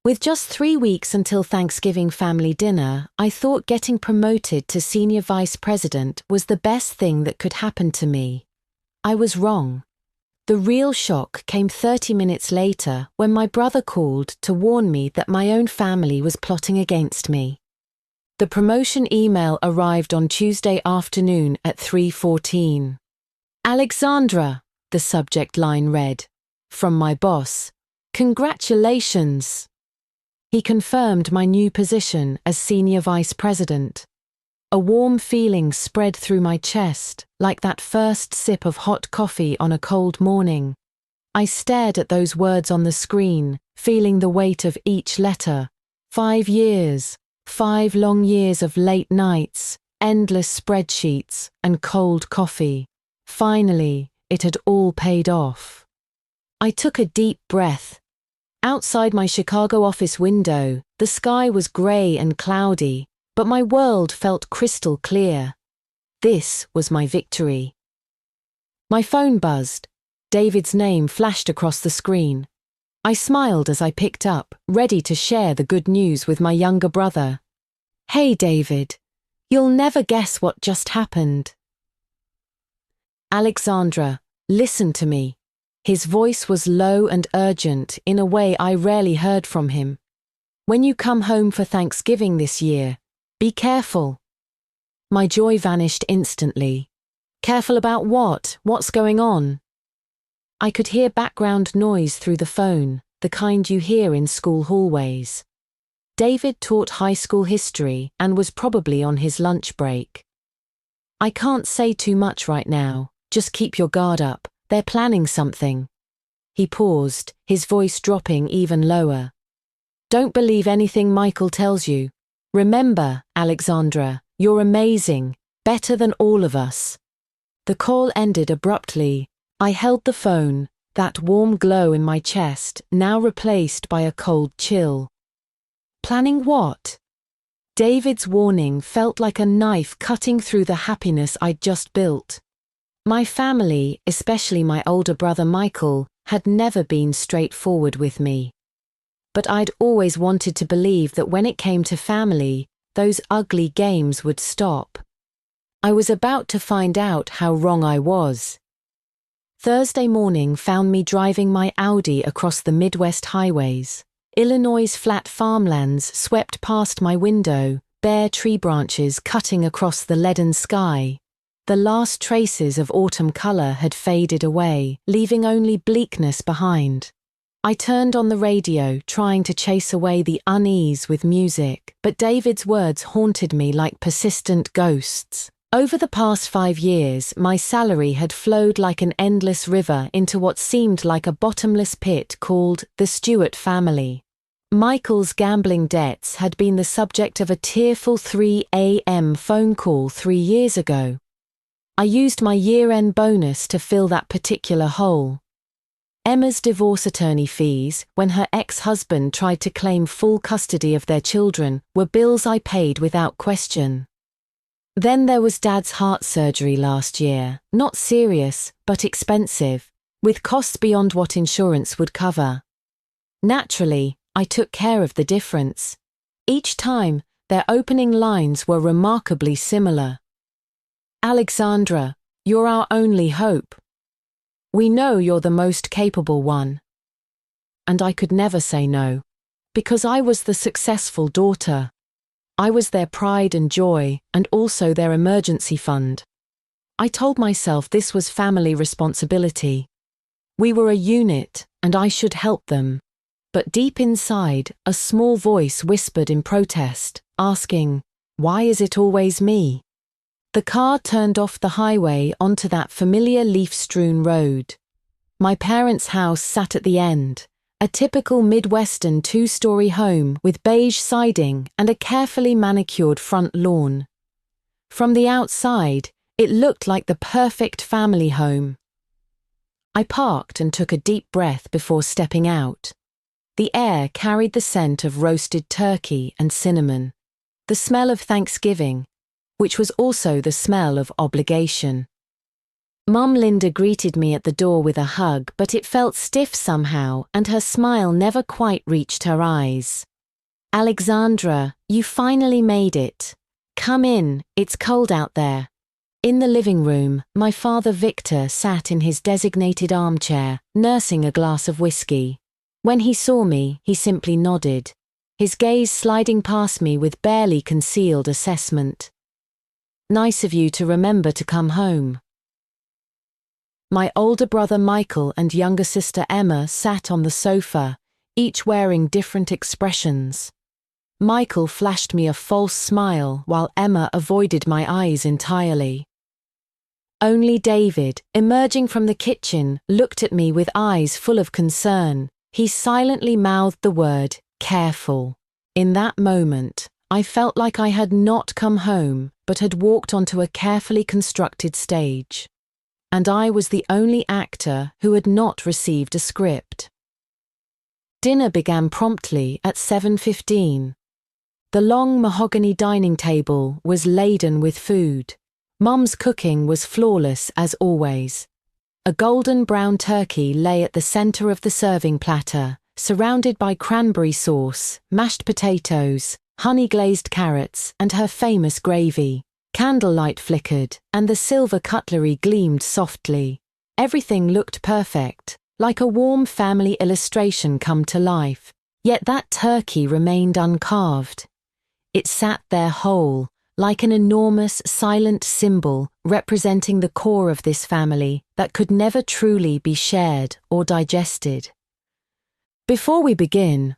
With just 3 weeks until Thanksgiving family dinner, I thought getting promoted to senior vice president was the best thing that could happen to me. I was wrong. The real shock came 30 minutes later when my brother called to warn me that my own family was plotting against me. The promotion email arrived on Tuesday afternoon at 3:14. "Alexandra," the subject line read, "from my boss. Congratulations." He confirmed my new position as senior vice president. A warm feeling spread through my chest, like that first sip of hot coffee on a cold morning. I stared at those words on the screen, feeling the weight of each letter. 5 years, 5 long years of late nights, endless spreadsheets, and cold coffee. Finally, it had all paid off. I took a deep breath. Outside my Chicago office window, the sky was grey and cloudy, but my world felt crystal clear. This was my victory. My phone buzzed. David's name flashed across the screen. I smiled as I picked up, ready to share the good news with my younger brother. "Hey, David, you'll never guess what just happened." "Alexandra, listen to me." His voice was low and urgent in a way I rarely heard from him. "When you come home for Thanksgiving this year, be careful." My joy vanished instantly. "Careful about what? What's going on?" I could hear background noise through the phone, the kind you hear in school hallways. David taught high school history and was probably on his lunch break. "I can't say too much right now, just keep your guard up. They're planning something." He paused, his voice dropping even lower. "Don't believe anything Michael tells you. Remember, Alexandra, you're amazing, better than all of us." The call ended abruptly. I held the phone, that warm glow in my chest now replaced by a cold chill. Planning what? David's warning felt like a knife cutting through the happiness I'd just built. My family, especially my older brother Michael, had never been straightforward with me. But I'd always wanted to believe that when it came to family, those ugly games would stop. I was about to find out how wrong I was. Thursday morning found me driving my Audi across the Midwest highways. Illinois' flat farmlands swept past my window, bare tree branches cutting across the leaden sky. The last traces of autumn color had faded away, leaving only bleakness behind. I turned on the radio, trying to chase away the unease with music, but David's words haunted me like persistent ghosts. Over the past 5 years, my salary had flowed like an endless river into what seemed like a bottomless pit called the Stewart family. Michael's gambling debts had been the subject of a tearful 3 a.m. phone call 3 years ago. I used my year-end bonus to fill that particular hole. Emma's divorce attorney fees, when her ex-husband tried to claim full custody of their children, were bills I paid without question. Then there was Dad's heart surgery last year, not serious, but expensive, with costs beyond what insurance would cover. Naturally, I took care of the difference. Each time, their opening lines were remarkably similar. "Alexandra, you're our only hope. We know you're the most capable one." And I could never say no, because I was the successful daughter. I was their pride and joy, and also their emergency fund. I told myself this was family responsibility. We were a unit, and I should help them. But deep inside, a small voice whispered in protest, asking, "Why is it always me?" The car turned off the highway onto that familiar leaf-strewn road. My parents' house sat at the end, a typical Midwestern 2-story home with beige siding and a carefully manicured front lawn. From the outside, it looked like the perfect family home. I parked and took a deep breath before stepping out. The air carried the scent of roasted turkey and cinnamon, the smell of Thanksgiving, which was also the smell of obligation. Mum Linda greeted me at the door with a hug, but it felt stiff somehow, and her smile never quite reached her eyes. Alexandra, you finally made it. Come in, it's cold out there. In the living room, my father Victor sat in his designated armchair, nursing a glass of whiskey. When he saw me, he simply nodded, his gaze sliding past me with barely concealed assessment. Nice of you to remember to come home. My older brother Michael and younger sister Emma sat on the sofa, each wearing different expressions. Michael flashed me a false smile while Emma avoided my eyes entirely. Only David, emerging from the kitchen, looked at me with eyes full of concern. He silently mouthed the word, "Careful." In that moment, I felt like I had not come home, but had walked onto a carefully constructed stage. And I was the only actor who had not received a script. Dinner began promptly at 7:15. The long mahogany dining table was laden with food. Mum's cooking was flawless as always. A golden brown turkey lay at the center of the serving platter, surrounded by cranberry sauce, mashed potatoes, honey-glazed carrots, and her famous gravy. Candlelight flickered, and the silver cutlery gleamed softly. Everything looked perfect, like a warm family illustration come to life. Yet that turkey remained uncarved. It sat there whole, like an enormous, silent symbol representing the core of this family that could never truly be shared or digested. Before we begin,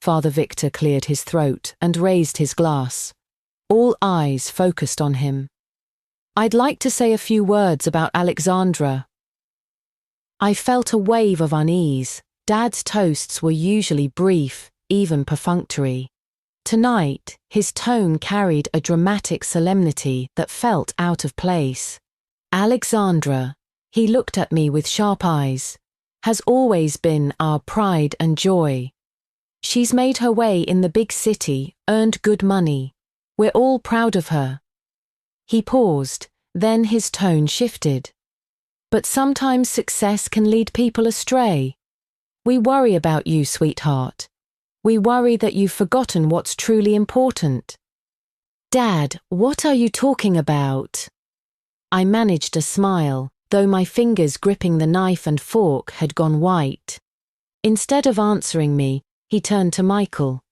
Father Victor cleared his throat and raised his glass. All eyes focused on him. I'd like to say a few words about Alexandra. I felt a wave of unease. Dad's toasts were usually brief, even perfunctory. Tonight, his tone carried a dramatic solemnity that felt out of place. Alexandra, he looked at me with sharp eyes, has always been our pride and joy. She's made her way in the big city, earned good money. We're all proud of her. He paused, then his tone shifted. But sometimes success can lead people astray. We worry about you, sweetheart. We worry that you've forgotten what's truly important. Dad, what are you talking about? I managed a smile, though my fingers gripping the knife and fork had gone white. Instead of answering me, he turned to Michael.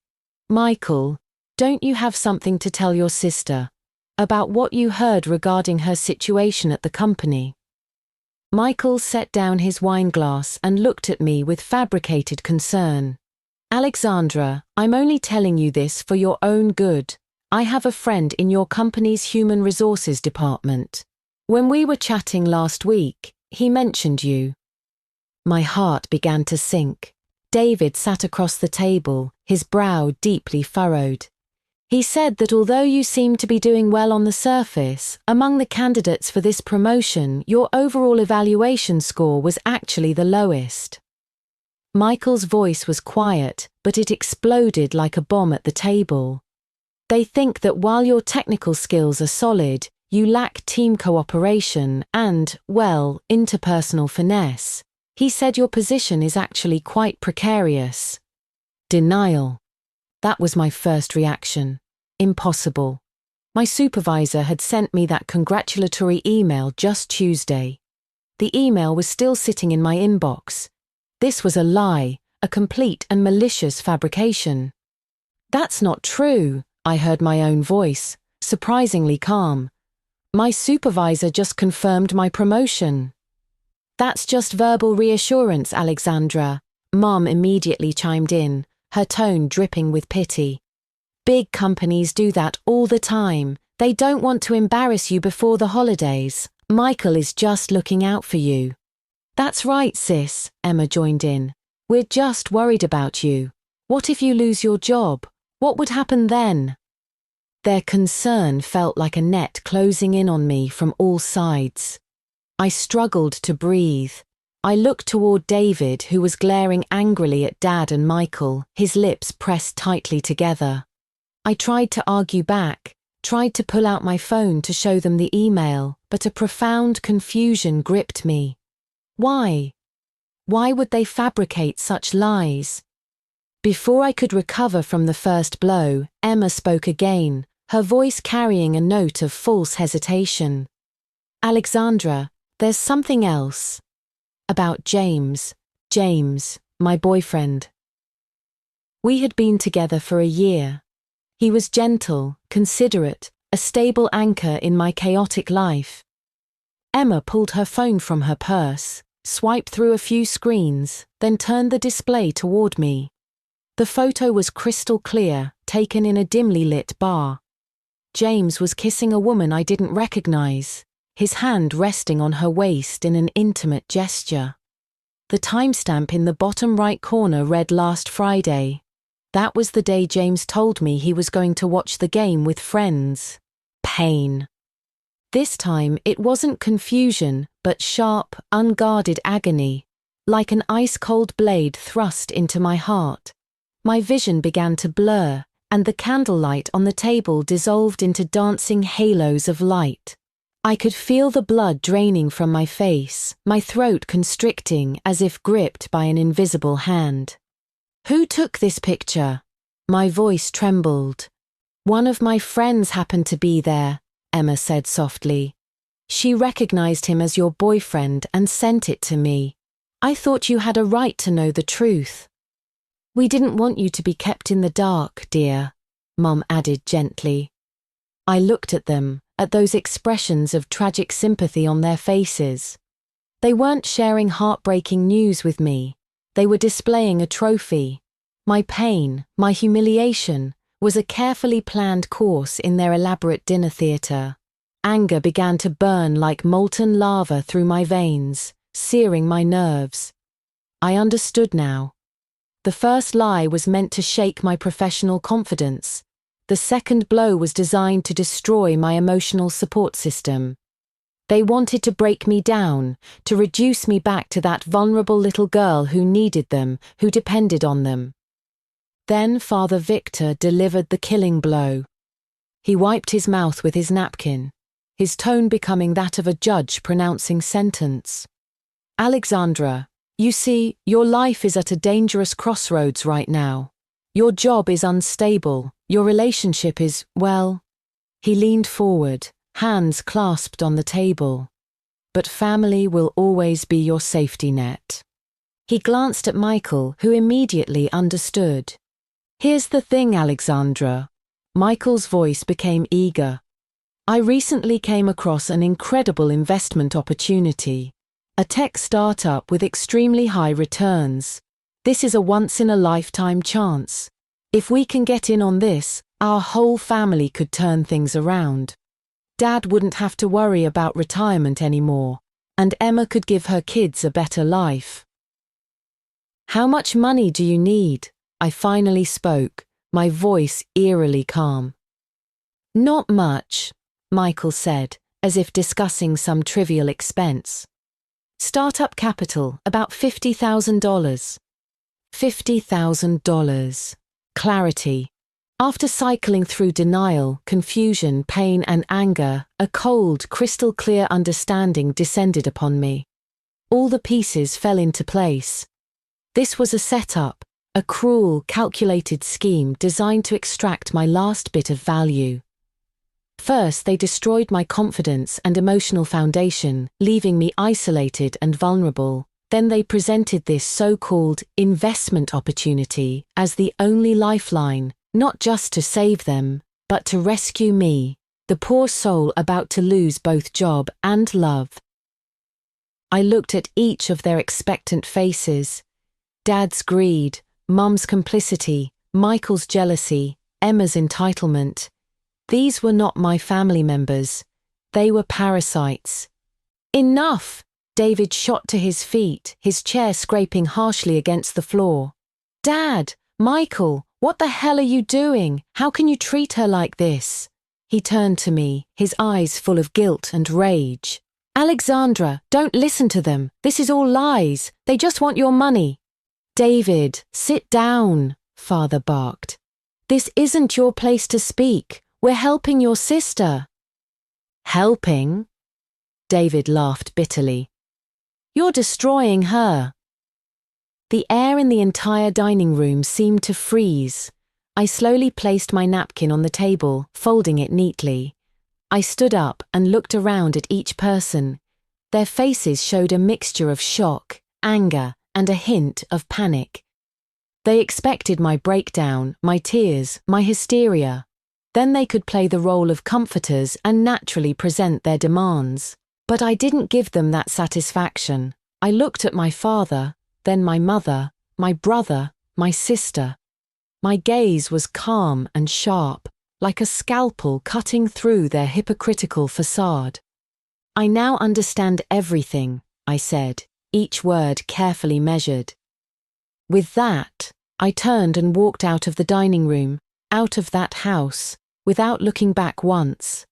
Michael, don't you have something to tell your sister about what you heard regarding her situation at the company? Michael set down his wineglass and looked at me with fabricated concern. Alexandra, I'm only telling you this for your own good. I have a friend in your company's human resources department. When we were chatting last week, he mentioned you. My heart began to sink. David sat across the table, his brow deeply furrowed. He said that although you seem to be doing well on the surface, among the candidates for this promotion, your overall evaluation score was actually the lowest. Michael's voice was quiet, but it exploded like a bomb at the table. They think that while your technical skills are solid, you lack team cooperation and, well, interpersonal finesse. He said your position is actually quite precarious. Denial. That was my first reaction. Impossible. My supervisor had sent me that congratulatory email just Tuesday. The email was still sitting in my inbox. This was a lie, a complete and malicious fabrication. That's not true, I heard my own voice, surprisingly calm. My supervisor just confirmed my promotion. That's just verbal reassurance, Alexandra. Mom immediately chimed in, her tone dripping with pity. Big companies do that all the time. They don't want to embarrass you before the holidays. Michael is just looking out for you. That's right, sis, Emma joined in. We're just worried about you. What if you lose your job? What would happen then? Their concern felt like a net closing in on me from all sides. I struggled to breathe. I looked toward David, who was glaring angrily at Dad and Michael, his lips pressed tightly together. I tried to argue back, tried to pull out my phone to show them the email, but a profound confusion gripped me. Why? Why would they fabricate such lies? Before I could recover from the first blow, Emma spoke again, her voice carrying a note of false hesitation. Alexandra, there's something else. About James, my boyfriend. We had been together for a year. He was gentle, considerate, a stable anchor in my chaotic life. Emma pulled her phone from her purse, swiped through a few screens, then turned the display toward me. The photo was crystal clear, taken in a dimly lit bar. James was kissing a woman I didn't recognize, his hand resting on her waist in an intimate gesture. The timestamp in the bottom right corner read last Friday. That was the day James told me he was going to watch the game with friends. Pain. This time it wasn't confusion, but sharp, unguarded agony, like an ice-cold blade thrust into my heart. My vision began to blur, and the candlelight on the table dissolved into dancing halos of light. I could feel the blood draining from my face, my throat constricting as if gripped by an invisible hand. Who took this picture? My voice trembled. One of my friends happened to be there, Emma said softly. She recognized him as your boyfriend and sent it to me. I thought you had a right to know the truth. We didn't want you to be kept in the dark, dear, Mum added gently. I looked at them, at those expressions of tragic sympathy on their faces. They weren't sharing heartbreaking news with me. They were displaying a trophy. My pain, my humiliation, was a carefully planned course in their elaborate dinner theatre. Anger began to burn like molten lava through my veins, searing my nerves. I understood now. The first lie was meant to shake my professional confidence. The second blow was designed to destroy my emotional support system. They wanted to break me down, to reduce me back to that vulnerable little girl who needed them, who depended on them. Then Father Victor delivered the killing blow. He wiped his mouth with his napkin, his tone becoming that of a judge pronouncing sentence. Alexandra, you see, your life is at a dangerous crossroads right now. Your job is unstable. Your relationship is, well. He leaned forward, hands clasped on the table. But family will always be your safety net. He glanced at Michael, who immediately understood. Here's the thing, Alexandra. Michael's voice became eager. I recently came across an incredible investment opportunity. A tech startup with extremely high returns. This is a once-in-a-lifetime chance. If we can get in on this, our whole family could turn things around. Dad wouldn't have to worry about retirement anymore, and Emma could give her kids a better life. How much money do you need? I finally spoke, my voice eerily calm. Not much, Michael said, as if discussing some trivial expense. Startup capital, about $50,000. $50,000. Clarity. After cycling through denial, confusion, pain, and anger, a cold, crystal-clear understanding descended upon me. All the pieces fell into place. This was a setup, a cruel, calculated scheme designed to extract my last bit of value. First, they destroyed my confidence and emotional foundation, leaving me isolated and vulnerable. Then they presented this so-called investment opportunity as the only lifeline, not just to save them, but to rescue me, the poor soul about to lose both job and love. I looked at each of their expectant faces. Dad's greed, Mum's complicity, Michael's jealousy, Emma's entitlement. These were not my family members. They were parasites. Enough! David shot to his feet, his chair scraping harshly against the floor. Dad! Michael! What the hell are you doing? How can you treat her like this? He turned to me, his eyes full of guilt and rage. Alexandra, don't listen to them. This is all lies. They just want your money. David, sit down, Father barked. This isn't your place to speak. We're helping your sister. Helping? David laughed bitterly. You're destroying her. The air in the entire dining room seemed to freeze. I slowly placed my napkin on the table, folding it neatly. I stood up and looked around at each person. Their faces showed a mixture of shock, anger, and a hint of panic. They expected my breakdown, my tears, my hysteria. Then they could play the role of comforters and naturally present their demands. But I didn't give them that satisfaction. I looked at my father, then my mother, my brother, my sister. My gaze was calm and sharp, like a scalpel cutting through their hypocritical facade. I now understand everything, I said, each word carefully measured. With that, I turned and walked out of the dining room, out of that house, without looking back once.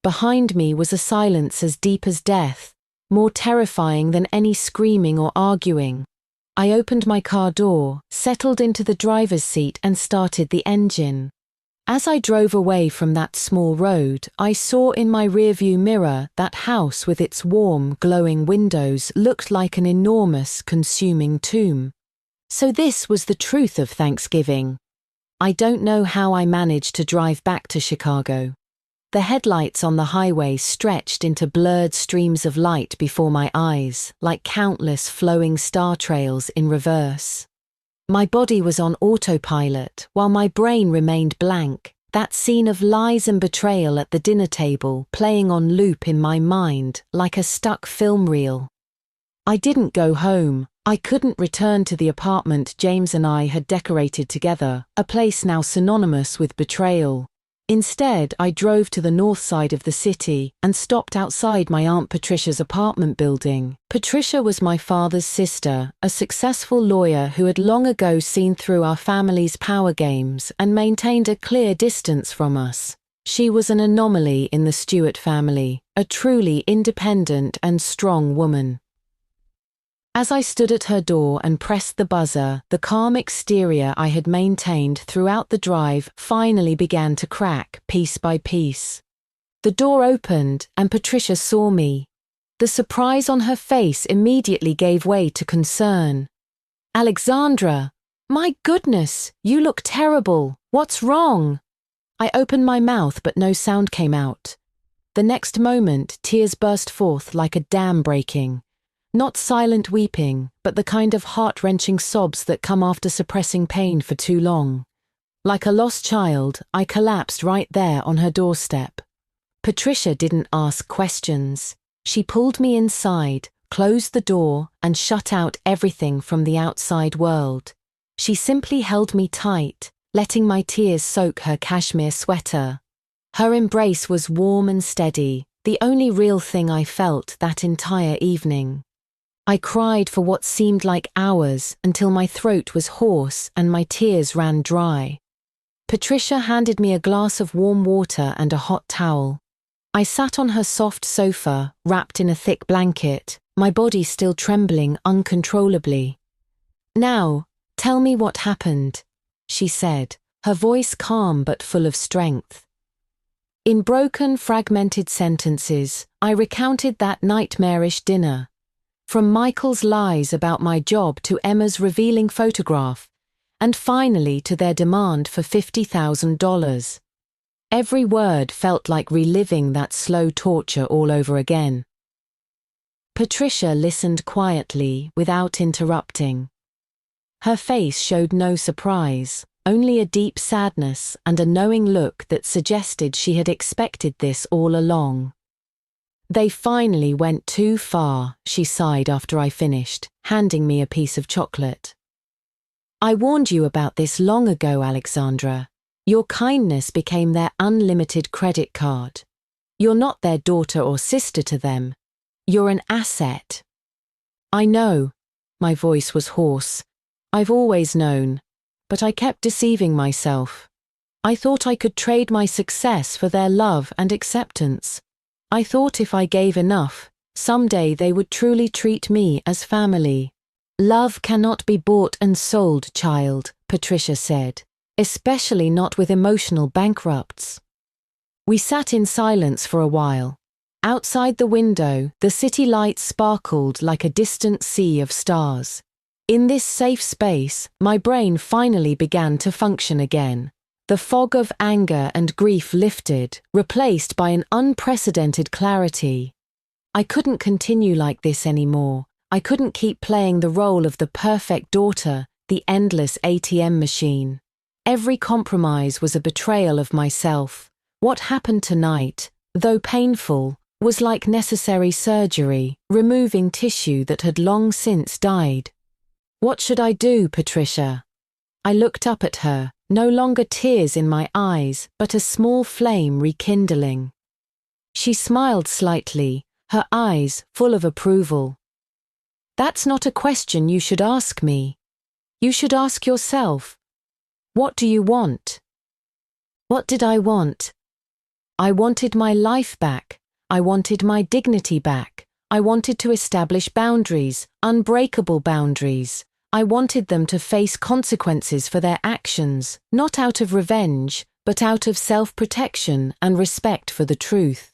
Behind me was a silence as deep as death, more terrifying than any screaming or arguing. I opened my car door, settled into the driver's seat and started the engine. As I drove away from that small road, I saw in my rearview mirror that house with its warm, glowing windows looked like an enormous, consuming tomb. So this was the truth of Thanksgiving. I don't know how I managed to drive back to Chicago. The headlights on the highway stretched into blurred streams of light before my eyes, like countless flowing star trails in reverse. My body was on autopilot, while my brain remained blank, that scene of lies and betrayal at the dinner table playing on loop in my mind like a stuck film reel. I didn't go home. I couldn't return to the apartment James and I had decorated together, a place now synonymous with betrayal. Instead, I drove to the north side of the city and stopped outside my Aunt Patricia's apartment building. Patricia was my father's sister, a successful lawyer who had long ago seen through our family's power games and maintained a clear distance from us. She was an anomaly in the Stewart family, a truly independent and strong woman. As I stood at her door and pressed the buzzer, the calm exterior I had maintained throughout the drive finally began to crack, piece by piece. The door opened, and Patricia saw me. The surprise on her face immediately gave way to concern. "Alexandra! My goodness, you look terrible. What's wrong?" I opened my mouth, but no sound came out. The next moment, tears burst forth like a dam breaking. Not silent weeping, but the kind of heart-wrenching sobs that come after suppressing pain for too long. Like a lost child, I collapsed right there on her doorstep. Patricia didn't ask questions. She pulled me inside, closed the door, and shut out everything from the outside world. She simply held me tight, letting my tears soak her cashmere sweater. Her embrace was warm and steady, the only real thing I felt that entire evening. I cried for what seemed like hours until my throat was hoarse and my tears ran dry. Patricia handed me a glass of warm water and a hot towel. I sat on her soft sofa, wrapped in a thick blanket, my body still trembling uncontrollably. "Now, tell me what happened," she said, her voice calm but full of strength. In broken, fragmented sentences, I recounted that nightmarish dinner. From Michael's lies about my job to Emma's revealing photograph, and finally to their demand for $50,000. Every word felt like reliving that slow torture all over again. Patricia listened quietly, without interrupting. Her face showed no surprise, only a deep sadness and a knowing look that suggested she had expected this all along. "They finally went too far," she sighed after I finished, handing me a piece of chocolate. "I warned you about this long ago, Alexandra. Your kindness became their unlimited credit card. You're not their daughter or sister to them. You're an asset." "I know." My voice was hoarse. "I've always known. But I kept deceiving myself. I thought I could trade my success for their love and acceptance. I thought if I gave enough, someday they would truly treat me as family." "Love cannot be bought and sold, child," Patricia said, "especially not with emotional bankrupts." We sat in silence for a while. Outside the window, the city lights sparkled like a distant sea of stars. In this safe space, my brain finally began to function again. The fog of anger and grief lifted, replaced by an unprecedented clarity. I couldn't continue like this anymore. I couldn't keep playing the role of the perfect daughter, the endless ATM machine. Every compromise was a betrayal of myself. What happened tonight, though painful, was like necessary surgery, removing tissue that had long since died. What should I do, Patricia? I looked up at her, no longer tears in my eyes, but a small flame rekindling. She smiled slightly, her eyes full of approval. That's not a question you should ask me. You should ask yourself. What do you want? What did I want? I wanted my life back. I wanted my dignity back. I wanted to establish boundaries, unbreakable boundaries. I wanted them to face consequences for their actions, not out of revenge, but out of self-protection and respect for the truth.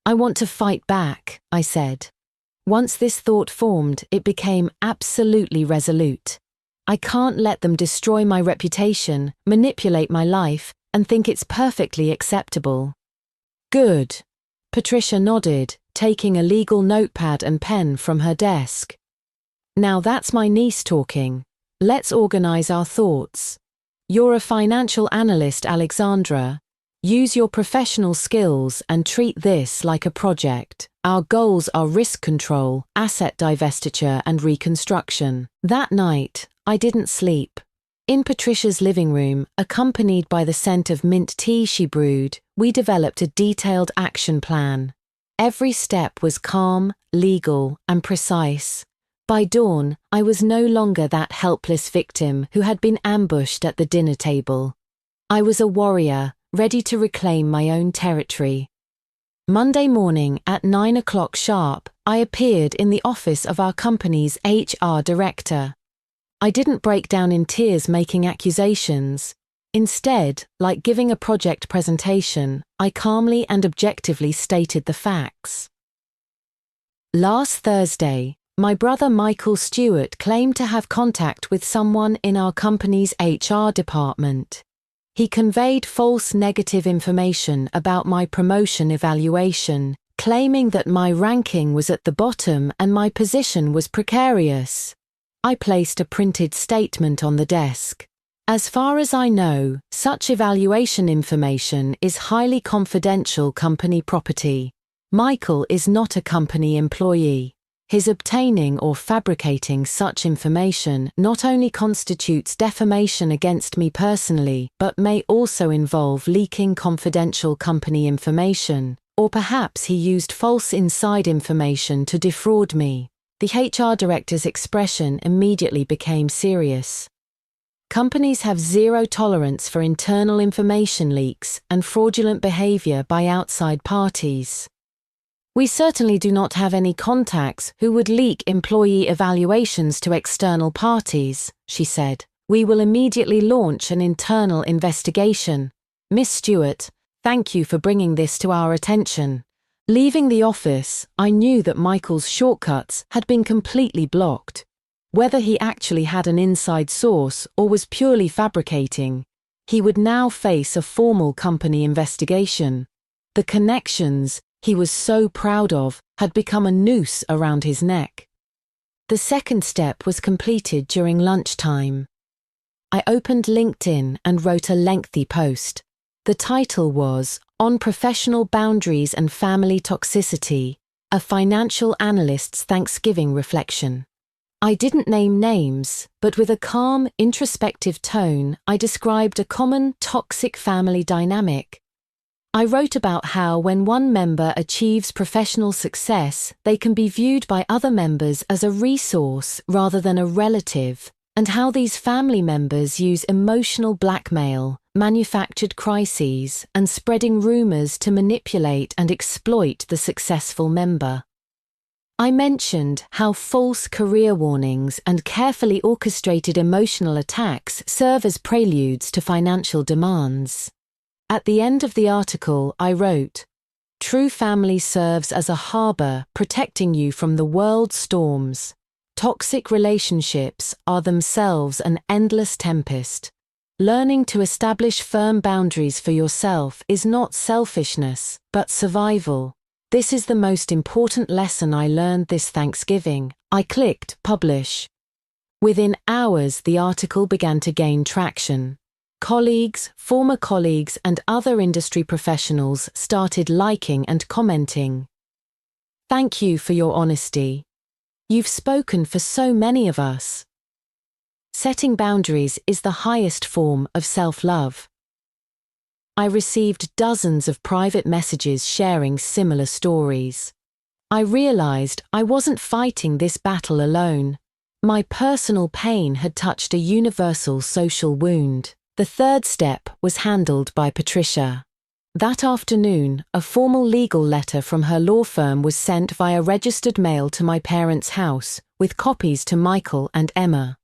I want to fight back, I said. Once this thought formed, it became absolutely resolute. I can't let them destroy my reputation, manipulate my life, and think it's perfectly acceptable. Good. Patricia nodded, taking a legal notepad and pen from her desk. Now that's my niece talking. Let's organize our thoughts. You're a financial analyst, Alexandra. Use your professional skills and treat this like a project. Our goals are risk control, asset divestiture, and reconstruction. That night, I didn't sleep. In Patricia's living room, accompanied by the scent of mint tea she brewed, we developed a detailed action plan. Every step was calm, legal, and precise. By dawn, I was no longer that helpless victim who had been ambushed at the dinner table. I was a warrior, ready to reclaim my own territory. Monday morning at 9 o'clock sharp, I appeared in the office of our company's HR director. I didn't break down in tears making accusations. Instead, like giving a project presentation, I calmly and objectively stated the facts. Last Thursday, my brother Michael Stewart claimed to have contact with someone in our company's HR department. He conveyed false negative information about my promotion evaluation, claiming that my ranking was at the bottom and my position was precarious. I placed a printed statement on the desk. As far as I know, such evaluation information is highly confidential company property. Michael is not a company employee. His obtaining or fabricating such information not only constitutes defamation against me personally, but may also involve leaking confidential company information, or perhaps he used false inside information to defraud me. The HR director's expression immediately became serious. Companies have zero tolerance for internal information leaks and fraudulent behavior by outside parties. We certainly do not have any contacts who would leak employee evaluations to external parties, she said. We will immediately launch an internal investigation. Miss Stewart, thank you for bringing this to our attention. Leaving the office, I knew that Michael's shortcuts had been completely blocked. Whether he actually had an inside source or was purely fabricating, he would now face a formal company investigation. The connections he was so proud of had become a noose around his neck. The second step was completed during lunchtime. I opened LinkedIn and wrote a lengthy post. The title was On Professional Boundaries and Family Toxicity, a Financial Analyst's Thanksgiving Reflection. I didn't name names, but with a calm, introspective tone, I described a common toxic family dynamic. I wrote about how when one member achieves professional success, they can be viewed by other members as a resource rather than a relative, and how these family members use emotional blackmail, manufactured crises, and spreading rumors to manipulate and exploit the successful member. I mentioned how false career warnings and carefully orchestrated emotional attacks serve as preludes to financial demands. At the end of the article, I wrote, True family serves as a harbor protecting you from the world's storms. Toxic relationships are themselves an endless tempest. Learning to establish firm boundaries for yourself is not selfishness, but survival. This is the most important lesson I learned this Thanksgiving. I clicked publish. Within hours, the article began to gain traction. Colleagues, former colleagues, and other industry professionals started liking and commenting. Thank you for your honesty. You've spoken for so many of us. Setting boundaries is the highest form of self-love. I received dozens of private messages sharing similar stories. I realized I wasn't fighting this battle alone. My personal pain had touched a universal social wound. The third step was handled by Patricia. That afternoon, a formal legal letter from her law firm was sent via registered mail to my parents' house, with copies to Michael and Emma.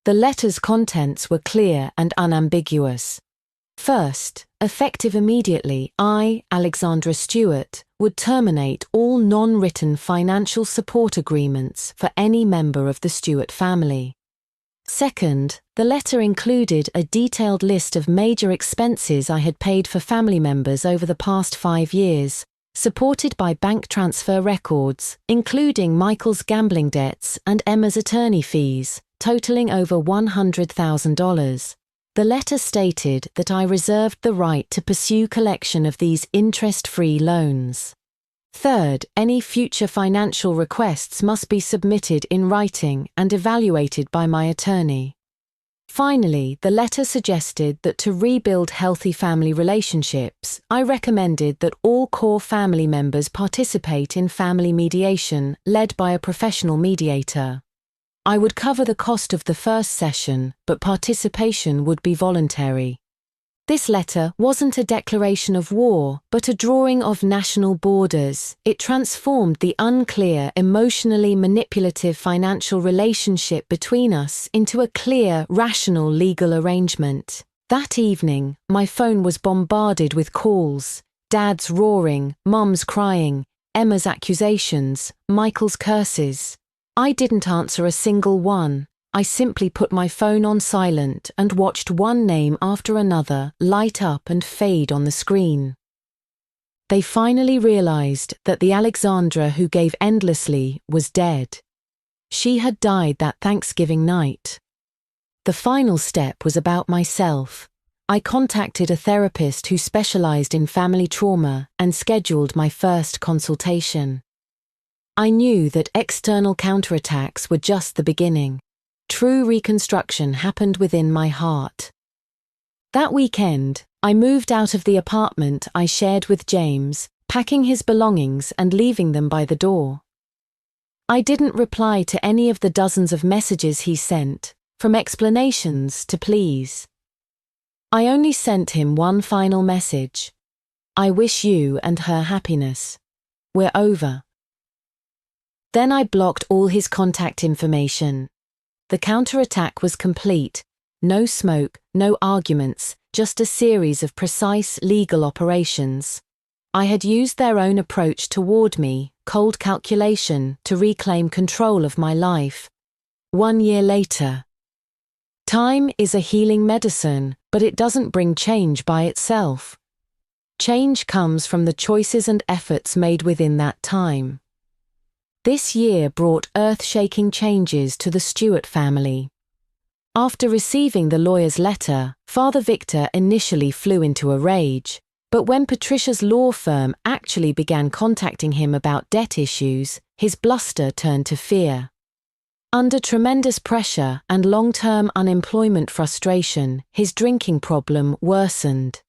The letter's contents were clear and unambiguous. First, effective immediately, I, Alexandra Stewart, would terminate all non-written financial support agreements for any member of the Stewart family. Second, the letter included a detailed list of major expenses I had paid for family members over the past 5 years, supported by bank transfer records, including Michael's gambling debts and Emma's attorney fees, totaling over $100,000. The letter stated that I reserved the right to pursue collection of these interest-free loans. Third, any future financial requests must be submitted in writing and evaluated by my attorney. Finally, the letter suggested that to rebuild healthy family relationships, I recommended that all core family members participate in family mediation, led by a professional mediator. I would cover the cost of the first session, but participation would be voluntary. This letter wasn't a declaration of war, but a drawing of national borders. It transformed the unclear, emotionally manipulative financial relationship between us into a clear, rational legal arrangement. That evening, my phone was bombarded with calls. Dad's roaring, Mum's crying, Emma's accusations, Michael's curses. I didn't answer a single one. I simply put my phone on silent and watched one name after another light up and fade on the screen. They finally realized that the Alexandra who gave endlessly was dead. She had died that Thanksgiving night. The final step was about myself. I contacted a therapist who specialized in family trauma and scheduled my first consultation. I knew that external counterattacks were just the beginning. True reconstruction happened within my heart. That weekend, I moved out of the apartment I shared with James, packing his belongings and leaving them by the door. I didn't reply to any of the dozens of messages he sent, from explanations to pleas. I only sent him one final message. I wish you and her happiness. We're over. Then I blocked all his contact information. The counterattack was complete. No smoke, no arguments, just a series of precise legal operations. I had used their own approach toward me, cold calculation, to reclaim control of my life. 1 year later. Time is a healing medicine, but it doesn't bring change by itself. Change comes from the choices and efforts made within that time. This year brought earth-shaking changes to the Stewart family. After receiving the lawyer's letter, Father Victor initially flew into a rage, but when Patricia's law firm actually began contacting him about debt issues, his bluster turned to fear. Under tremendous pressure and long-term unemployment frustration, his drinking problem worsened.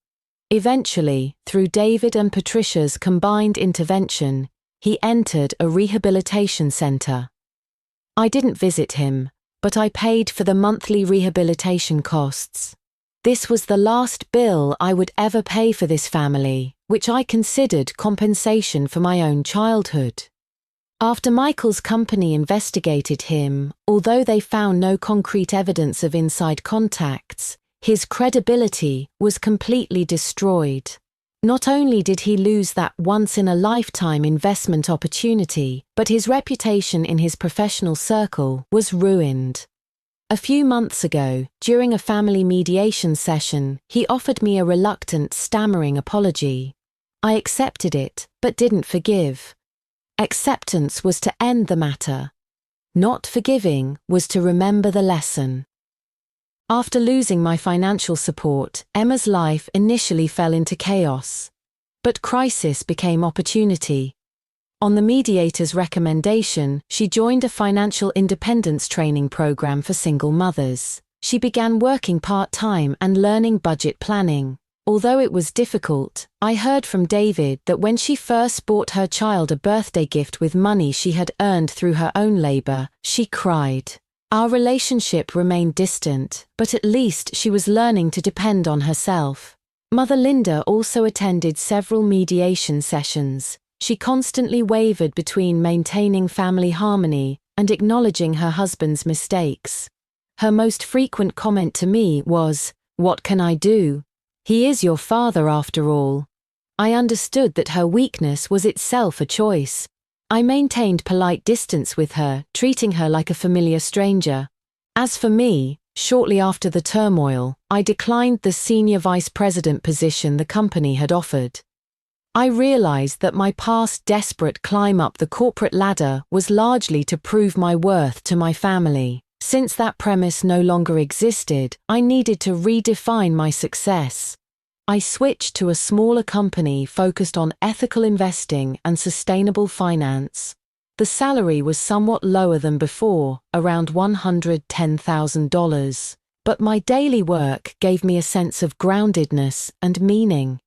Eventually, through David and Patricia's combined intervention, he entered a rehabilitation center. I didn't visit him, but I paid for the monthly rehabilitation costs. This was the last bill I would ever pay for this family, which I considered compensation for my own childhood. After Michael's company investigated him, although they found no concrete evidence of inside contacts, his credibility was completely destroyed. Not only did he lose that once-in-a-lifetime investment opportunity, but his reputation in his professional circle was ruined. A few months ago, during a family mediation session, he offered me a reluctant, stammering apology. I accepted it, but didn't forgive. Acceptance was to end the matter. Not forgiving was to remember the lesson. After losing my financial support, Emma's life initially fell into chaos. But crisis became opportunity. On the mediator's recommendation, she joined a financial independence training program for single mothers. She began working part-time and learning budget planning. Although it was difficult, I heard from David that when she first bought her child a birthday gift with money she had earned through her own labor, she cried. Our relationship remained distant, but at least she was learning to depend on herself. Mother Linda also attended several mediation sessions. She constantly wavered between maintaining family harmony and acknowledging her husband's mistakes. Her most frequent comment to me was, "What can I do? He is your father after all." I understood that her weakness was itself a choice. I maintained polite distance with her, treating her like a familiar stranger. As for me, shortly after the turmoil, I declined the senior vice president position the company had offered. I realized that my past desperate climb up the corporate ladder was largely to prove my worth to my family. Since that premise no longer existed, I needed to redefine my success. I switched to a smaller company focused on ethical investing and sustainable finance. The salary was somewhat lower than before, around $110,000, but my daily work gave me a sense of groundedness and meaning.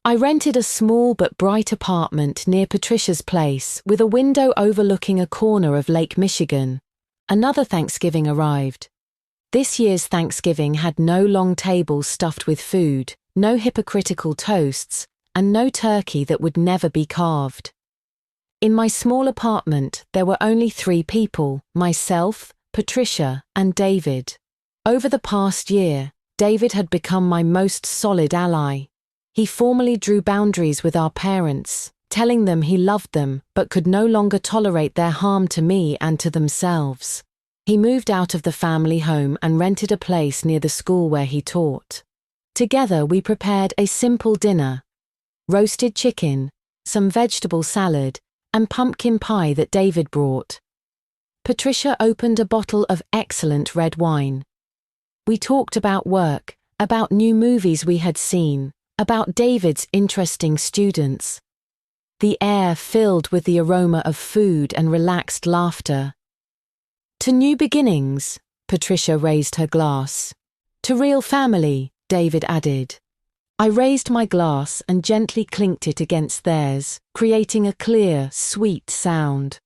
I rented a small but bright apartment near Patricia's place with a window overlooking a corner of Lake Michigan. Another Thanksgiving arrived. This year's Thanksgiving had no long tables stuffed with food, no hypocritical toasts, and no turkey that would never be carved. In my small apartment, there were only 3 people, myself, Patricia, and David. Over the past year, David had become my most solid ally. He formally drew boundaries with our parents, telling them he loved them but could no longer tolerate their harm to me and to themselves. He moved out of the family home and rented a place near the school where he taught. Together we prepared a simple dinner: roasted chicken, some vegetable salad, and pumpkin pie that David brought. Patricia opened a bottle of excellent red wine. We talked about work, about new movies we had seen, about David's interesting students. The air filled with the aroma of food and relaxed laughter. To new beginnings, Patricia raised her glass. To real family, David added. I raised my glass and gently clinked it against theirs, creating a clear, sweet sound.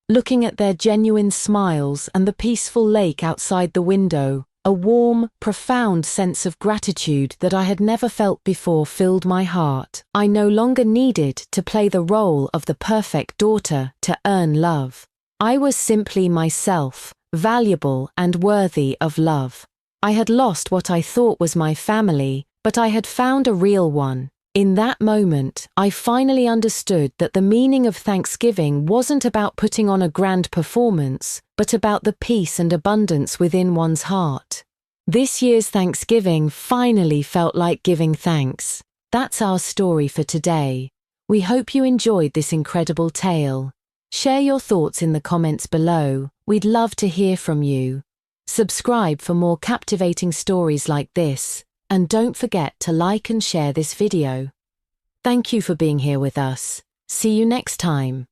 Looking at their genuine smiles and the peaceful lake outside the window, a warm, profound sense of gratitude that I had never felt before filled my heart. I no longer needed to play the role of the perfect daughter to earn love. I was simply myself, valuable and worthy of love. I had lost what I thought was my family, but I had found a real one. In that moment, I finally understood that the meaning of Thanksgiving wasn't about putting on a grand performance, but about the peace and abundance within one's heart. This year's Thanksgiving finally felt like giving thanks. That's our story for today. We hope you enjoyed this incredible tale. Share your thoughts in the comments below. We'd love to hear from you. Subscribe for more captivating stories like this, and don't forget to like and share this video. Thank you for being here with us. See you next time.